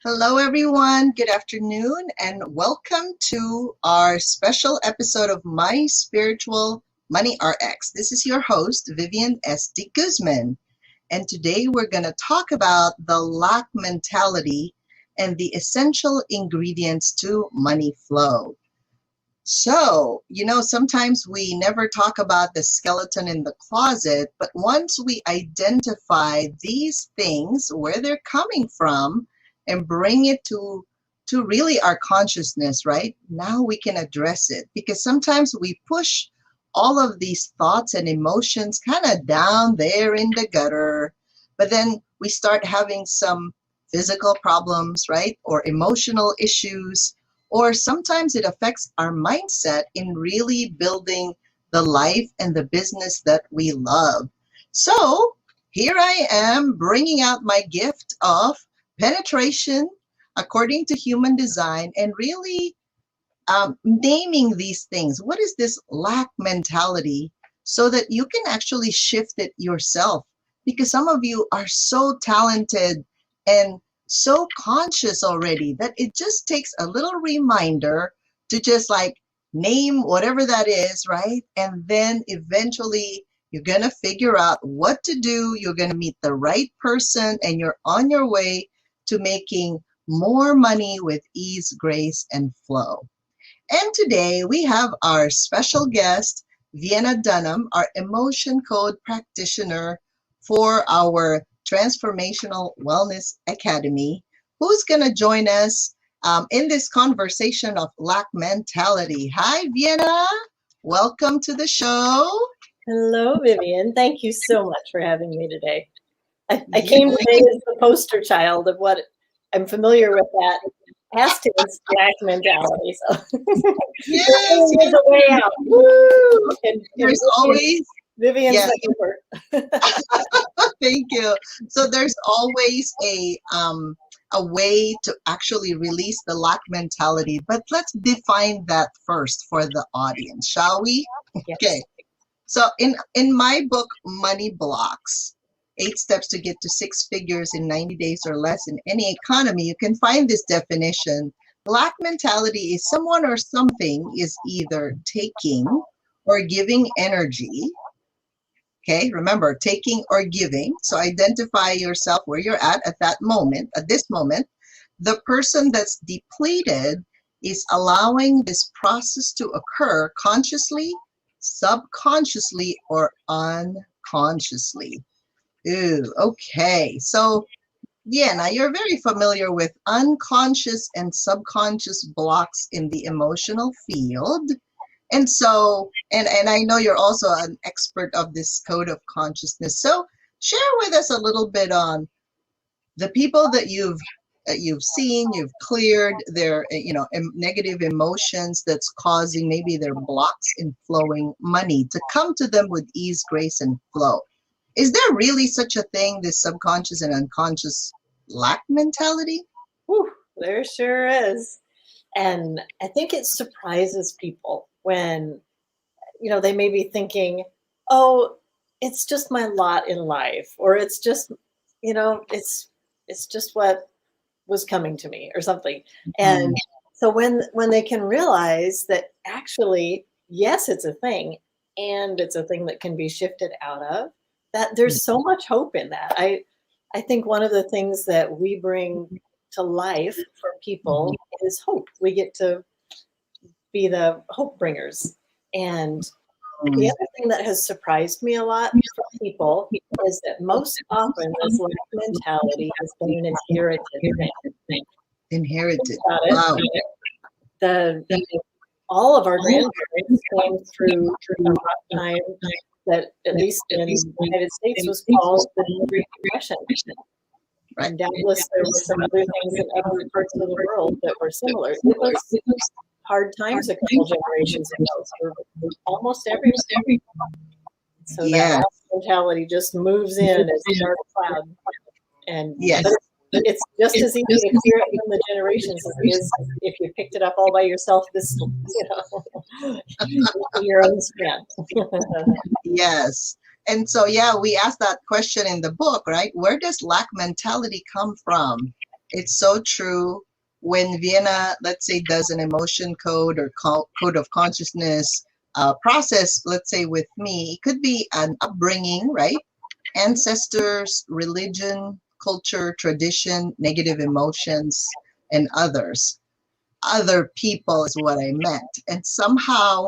Hello, everyone. Good afternoon, and welcome to our special episode of My Spiritual Money RX. This is your host, Vivian S. D. Guzman, and today we're going to talk about the lack mentality and the essential ingredients to money flow. So, sometimes we never talk about the skeleton in the closet, but once we identify these things, where they're coming from, and bring it to really our consciousness, right? Now we can address it, because sometimes we push all of these thoughts and emotions kind of down there in the gutter, but then we start having some physical problems, right? Or emotional issues, or sometimes it affects our mindset in really building the life and the business that we love. So here I am bringing out my gift of penetration according to human design, and really naming these things. What is this lack mentality, so that you can actually shift it yourself? Because some of you are so talented and so conscious already that it just takes a little reminder to just like name whatever that is, right? And then eventually you're going to figure out what to do. You're going to meet the right person, and you're on your way to making more money with ease, grace, and flow. And today we have our special guest, Vienna Dunham, our emotion code practitioner for our Transformational Wellness Academy, who's going to join us in this conversation of lack mentality. Hi, Vienna. Welcome to the show. Hello, Vivian. Thank you so much for having me today. I came today as the poster child of what I'm familiar with, that hashtag lack mentality. So Yes, there's a way out. Woo! And there's always Vivian's yes. Thank Thank you. So there's always a way to actually release the lack mentality, but let's define that first for the audience, shall we? Yes. Okay. So in my book, Money Blocks, 8 Steps to Get to 6 Figures in 90 Days or Less in Any Economy, you can find this definition. Lack mentality is someone or something is either taking or giving energy. Okay, remember, taking or giving. So identify yourself where you're at that moment, at this moment. The person that's depleted is allowing this process to occur consciously, subconsciously, or unconsciously. Ooh, okay. So, yeah, now you're very familiar with unconscious and subconscious blocks in the emotional field. And so, and I know you're also an expert of this code of consciousness. So share with us a little bit on the people that you've seen, you've cleared their, negative emotions that's causing maybe their blocks in flowing money to come to them with ease, grace, and flow. Is there really such a thing, this subconscious and unconscious lack mentality? Whew, there sure is. And I think it surprises people when, they may be thinking, oh, it's just my lot in life, or it's just, it's just what was coming to me or something. And so when they can realize that actually, yes, it's a thing, and it's a thing that can be shifted out of, that there's so much hope in that. I think one of the things that we bring to life for people is hope. We get to be the hope bringers. And the other thing that has surprised me a lot from people is that most often this lack mentality has been an inherited thing. Inherited. Wow. All of our grandparents came through a hot time that, at least in the United States, was called the Great Depression. Right. And doubtless there were some other things in other parts of the world that were similar. It was hard times a couple generations ago for almost everyone. So that mentality just moves in as a dark cloud. And it's just as easy to clear it from the generations as it is if you picked it up all by yourself your own strength. Yes. And so, we asked that question in the book, right? Where does lack mentality come from? It's so true. When Vienna, let's say, does an emotion code or code of consciousness process, let's say with me, it could be an upbringing, right? Ancestors, religion, culture, tradition, negative emotions, and others. Other people is what I meant. And somehow,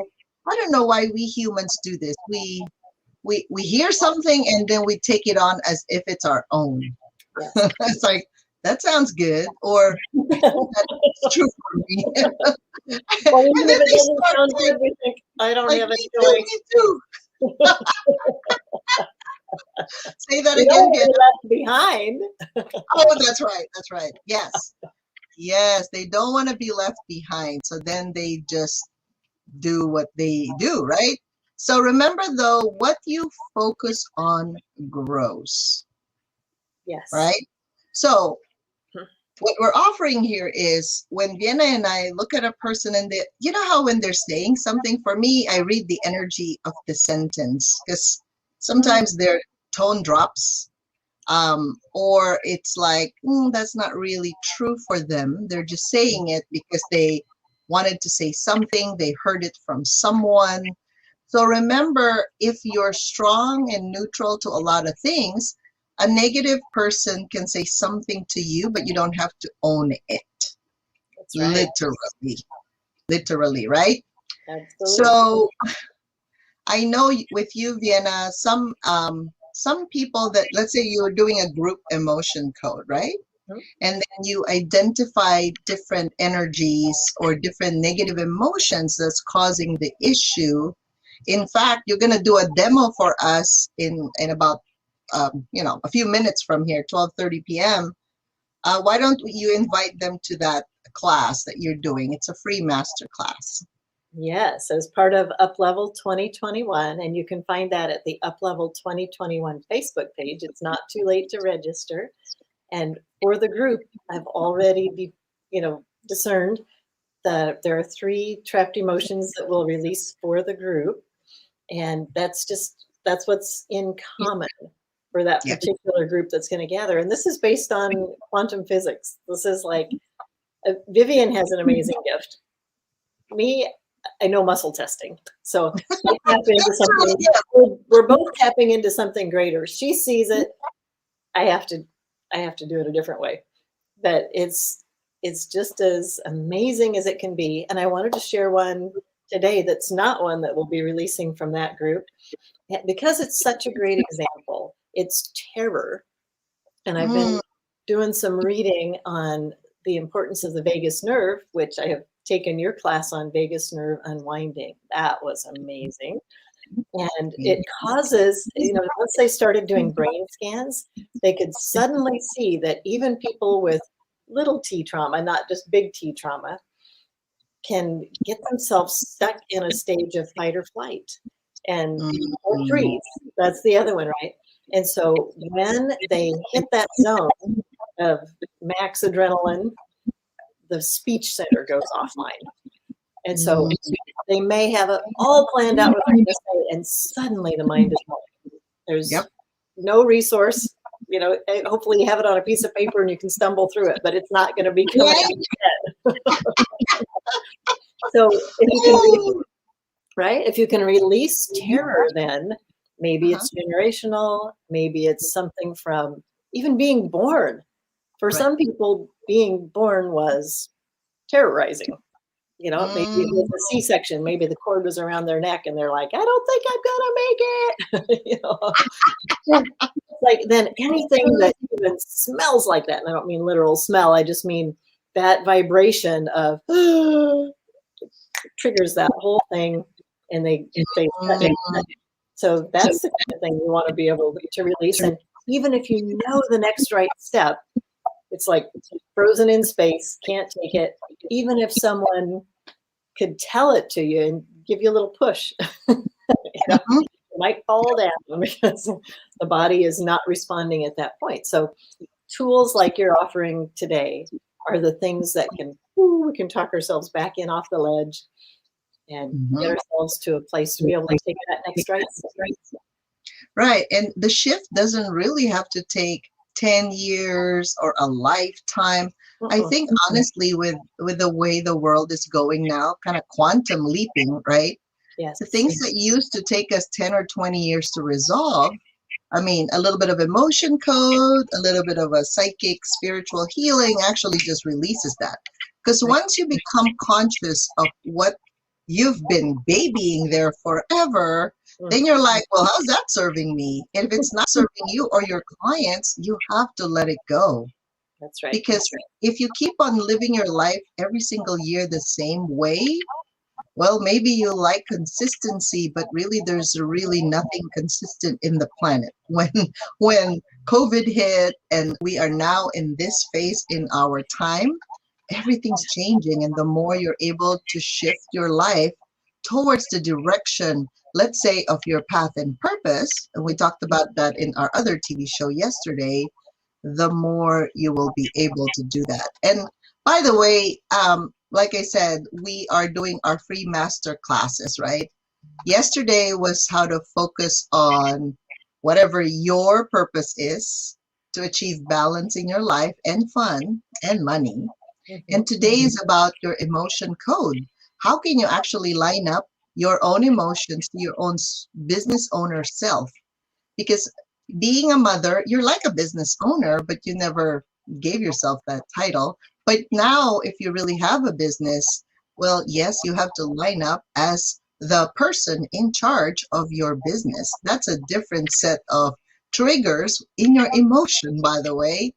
I don't know why we humans do this. We hear something and then we take it on as if it's our own. Yes. It's like, that sounds good, or that's true for me. Well, even if it doesn't sound good, we think, I don't have any joy. Me too. Say that we again. Get left behind. Oh, that's right. That's right. Yes. Yes, they don't want to be left behind. So then they just do what they do, right? So remember, though, what you focus on grows. Yes. Right? So what we're offering here is when Vienna and I look at a person and they, you know how when they're saying something, for me, I read the energy of the sentence, because sometimes their tone drops, or it's like, that's not really true for them. They're just saying it because they wanted to say something. They heard it from someone. So remember, if you're strong and neutral to a lot of things, a negative person can say something to you, but you don't have to own it. That's right. Literally, right? Absolutely. So I know with you, Vienna, some people that, let's say you're doing a group emotion code, right? Mm-hmm. And then you identify different energies or different negative emotions that's causing the issue. In fact, you're going to do a demo for us in about a few minutes from here, 12:30 p.m. Why don't you invite them to that class that you're doing? It's a free master class. Yes, as part of Uplevel 2021, and you can find that at the Uplevel 2021 Facebook page. It's not too late to register. And for the group, I've already discerned that there are 3 trapped emotions that will release for the group. And that's what's in common for that particular group that's going to gather. And this is based on quantum physics. This is like, Vivian has an amazing gift. Me, I know muscle testing. So I tap into something. We're both tapping into something greater. She sees it. I have to do it a different way. But it's just as amazing as it can be. And I wanted to share one today that's not one that we'll be releasing from that group, because it's such a great example. It's terror. And I've been doing some reading on the importance of the vagus nerve, which I have taken your class on vagus nerve unwinding. That was amazing. And it causes, once they started doing brain scans, they could suddenly see that even people with little T trauma, not just big T trauma, can get themselves stuck in a stage of fight or flight. And or freeze. That's the other one, right? And so when they hit that zone of max adrenaline, the speech center goes offline. And so they may have it all planned out what they're going to say, and suddenly the mind is moving. There's Yep. no resource. Hopefully you have it on a piece of paper and you can stumble through it, but it's not going to be coming Right? out. So if you can, right? If you can release terror, then maybe Uh-huh. it's generational. Maybe it's something from even being born. For Right. some people, being born was terrorizing. Maybe it was Mm, a C-section. Maybe the cord was around their neck and they're like, I don't think I'm gonna make it. It's like then anything that even smells like that, and I don't mean literal smell, I just mean that vibration of triggers that whole thing and they shut mm, down. So that's the kind of thing you want to be able to release. And even if you know the next right step, it's like frozen in space, can't take it. Even if someone could tell it to you and give you a little push, mhm. you might fall down because the body is not responding at that point. So tools like you're offering today are the things that we can talk ourselves back in off the ledge and get Mhm. ourselves to a place to be able to take that next right step. Right. And the shift doesn't really have to take 10 years or a lifetime. I Uh-uh. think honestly with the way the world is going now, kind of quantum leaping, right? Yes. The things that used to take us 10 or 20 years to resolve, I mean, a little bit of emotion code, a little bit of a psychic spiritual healing actually just releases that. Because Right. once you become conscious of what you've been babying there forever, then you're like, well, how's that serving me? And if it's not serving you or your clients, you have to let it go. That's right. Because if you keep on living your life every single year the same way, well, maybe you like consistency, but really there's really nothing consistent in the planet. When COVID hit and we are now in this phase in our time, everything's changing. And the more you're able to shift your life towards the direction, let's say, of your path and purpose, and we talked about that in our other TV show yesterday, the more you will be able to do that. And by the way, like I said, we are doing our free master classes, right? Yesterday was how to focus on whatever your purpose is to achieve balance in your life and fun and money. And today is about your emotion code. How can you actually line up your own emotions to your own business owner self? Because being a mother, you're like a business owner, but you never gave yourself that title. But now, if you really have a business, well, yes, you have to line up as the person in charge of your business. That's a different set of triggers in your emotion, by the way.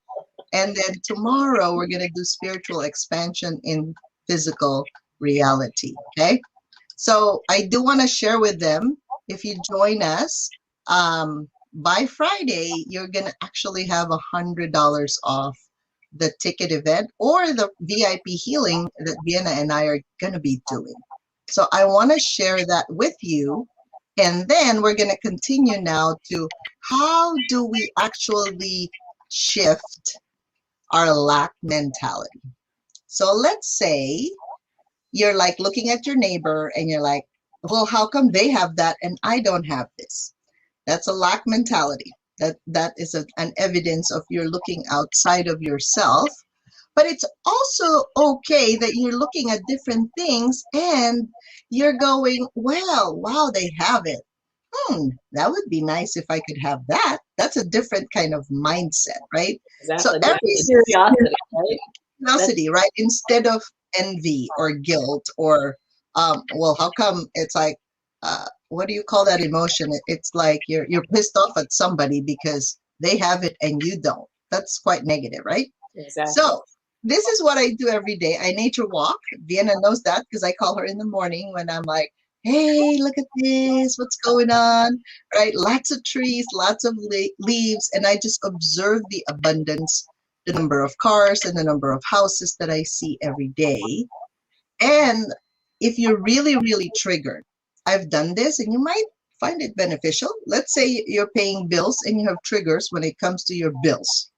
And then tomorrow, we're going to do spiritual expansion in physical reality. Okay. So I do want to share with them, if you join us, by Friday, you're going to actually have $100 off the ticket event or the VIP healing that Vienna and I are going to be doing. So I want to share that with you. And then we're going to continue now to how do we actually shift our lack mentality. So let's say you're like looking at your neighbor and you're like, well, how come they have that and I don't have this? That's a lack mentality. That is an evidence of you're looking outside of yourself. But it's also okay that you're looking at different things and you're going, well, wow, they have it. That would be nice if I could have that. That's a different kind of mindset, right? So Exactly. every Curiosity, right? curiosity, right? Instead of envy or guilt or, well, how come it's like, what do you call that emotion? It's like you're pissed off at somebody because they have it and you don't. That's quite negative, right? Exactly. So this is what I do every day. I nature walk. Vienna knows that because I call her in the morning when I'm like, hey, look at this. What's going on? Right? Lots of trees, lots of leaves. And I just observe the abundance, the number of cars and the number of houses that I see every day. And if you're really, really triggered, I've done this and you might find it beneficial. Let's say you're paying bills and you have triggers when it comes to your bills.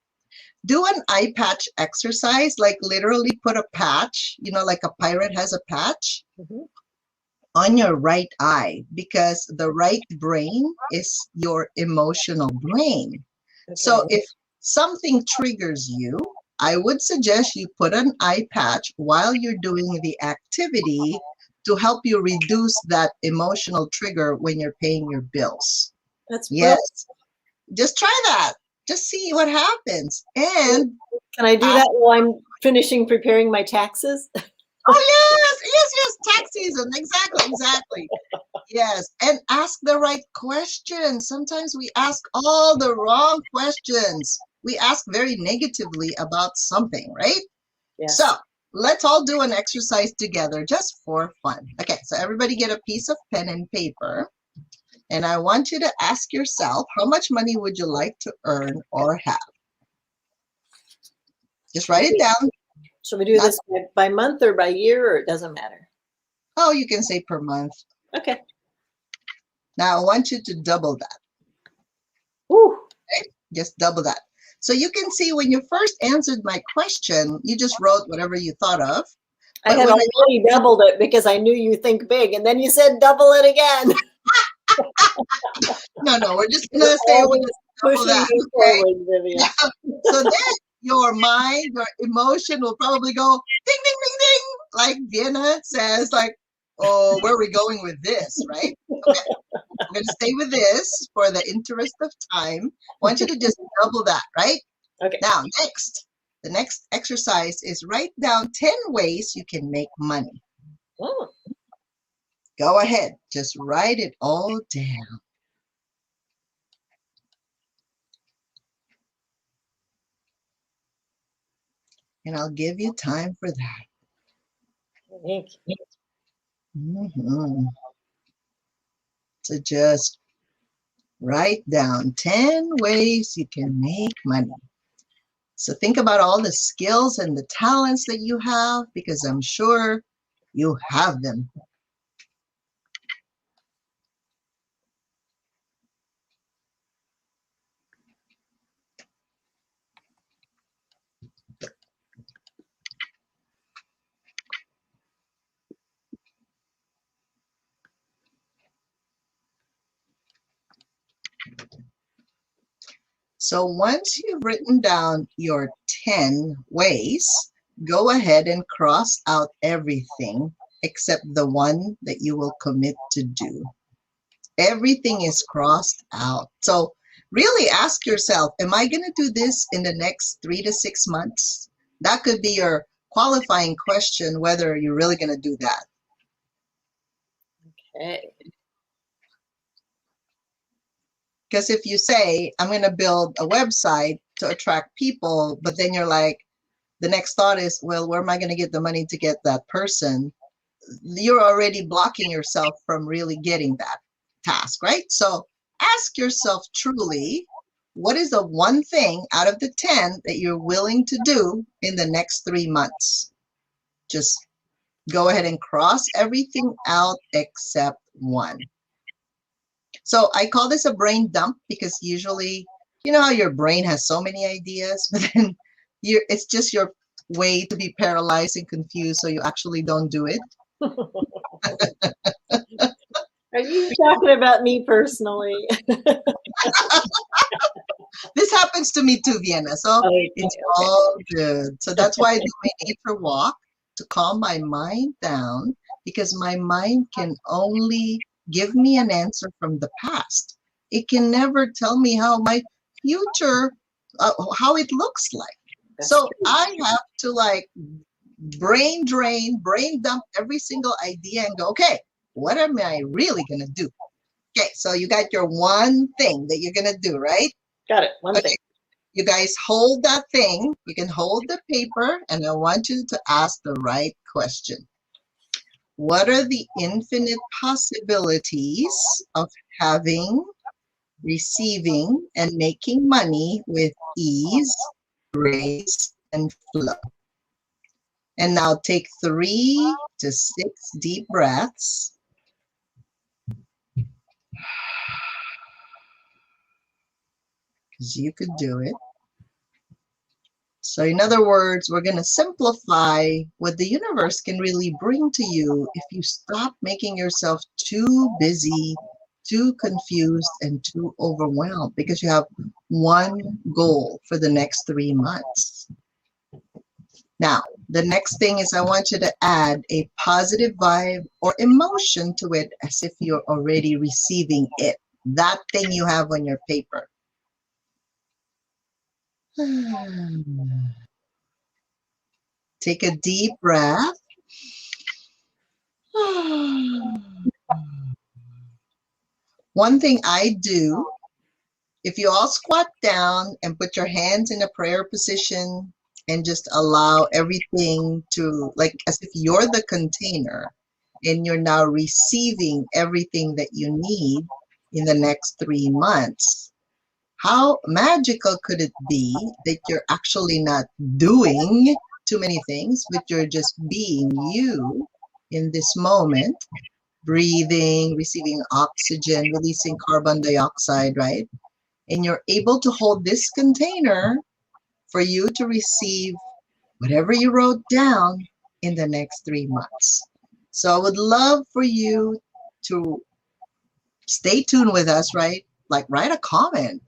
Do an eye patch exercise, like literally put a patch, like a pirate has a patch Mhm. on your right eye because the right brain is your emotional brain. So Okay. if something triggers you, I would suggest you put an eye patch while you're doing the activity to help you reduce that emotional trigger when you're paying your bills. That's brilliant. Yes, just try that. Just see what happens. And Can I do ask, that while I'm finishing preparing my taxes? oh, yes, tax season. Exactly. Yes, and ask the right questions. Sometimes we ask all the wrong questions. We ask very negatively about something, right? Yes. So let's all do an exercise together just for fun. Okay, so everybody get a piece of pen and paper. And I want you to ask yourself, how much money would you like to earn or have? Just write it down. Shall we do Not, this by month or by year, or it doesn't matter? oh, you can say per month. Okay. Now I want you to double that. Woo. Okay? Just double that. So you can see when you first answered my question, you just wrote whatever you thought of. I But had when already doubled it because I knew you think big, and then you said double it again. no, we're just You're gonna say we always just double pushing that, me okay? forward, Vivian. So then your mind, your emotion will probably go ding, ding, ding, ding, like Vienna says, like, oh, where are we going with this, right? Okay, we're gonna stay with this for the interest of time. I want you to just double that, right? Okay. Now, the next exercise is write down 10 ways you can make money. Oh, Go ahead, just write it all down. And I'll give you time for that. thank you. So just write down 10 ways you can make money. So think about all the skills and the talents that you have because I'm sure you have them. So once you've written down your 10 ways, go ahead and cross out everything except the one that you will commit to do. Everything is crossed out. So really ask yourself, am I going to do this in the next 3 to 6 months? That could be your qualifying question, whether you're really going to do that. Okay. Because if you say, I'm going to build a website to attract people, but then you're like, the next thought is, well, where am I going to get the money to get that person? You're already blocking yourself from really getting that task, right? So ask yourself truly, what is the one thing out of the 10 that you're willing to do in the next 3 months? Just go ahead and cross everything out except one. So I call this a brain dump because usually, you know how your brain has so many ideas, but then it's just your way to be paralyzed and confused so you actually don't do it. Are you talking about me personally? This happens to me too, Vienna. So Okay. it's all good. So that's why I do my nature walk to calm my mind down because my mind can only give me an answer from the past. It can never tell me how my future, how it looks like. That's So true. I have to like brain drain, brain dump every single idea and go, okay, what am I really going to do? Okay, so you got your one thing that you're going to do, right? Got it. One Okay, thing. you guys hold that thing. You can hold the paper, and I want you to ask the right question. What are the infinite possibilities of having, receiving, and making money with ease, grace, and flow? And now take 3 to 6 deep breaths. Because you could do it. So in other words, we're going to simplify what the universe can really bring to you if you stop making yourself too busy, too confused, and too overwhelmed, because you have one goal for the next 3 months. Now, the next thing is I want you to add a positive vibe or emotion to it as if you're already receiving it, that thing you have on your paper. Take a deep breath. One thing I do, if you all squat down and put your hands in a prayer position and just allow everything to, like as if you're the container and you're now receiving everything that you need in the next 3 months, how magical could it be that you're actually not doing too many things, but you're just being you in this moment, breathing, receiving oxygen, releasing carbon dioxide, right? And you're able to hold this container for you to receive whatever you wrote down in the next 3 months. So I would love for you to stay tuned with us, right? Like write a comment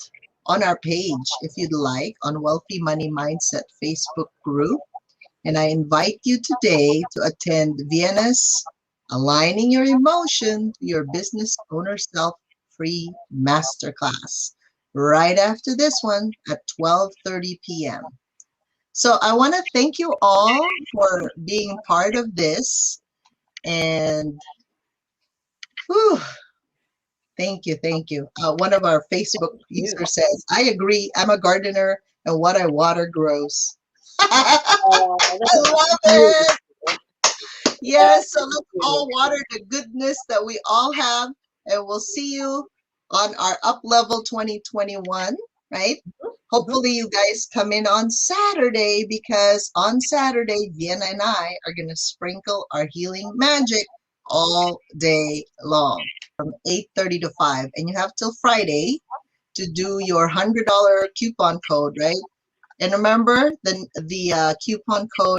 on our page if you'd like, on Wealthy Money Mindset Facebook group. And I invite you today to attend Vienna's Aligning Your Emotion to Your Business Owner Self free masterclass right after this one at 12:30 p.m. So I want to thank you all for being part of this. And whew, thank you, thank you. One of our Facebook users says, I agree, I'm a gardener and what I water grows. I love it. Yes, so let's all water the goodness that we all have, and we'll see you on our Up Level 2021, right? Hopefully you guys come in on Saturday, because on Saturday, Vienna and I are going to sprinkle our healing magic all day long from 8:30 to 5. And you have till Friday to do your $100 coupon code, right? And remember, the coupon code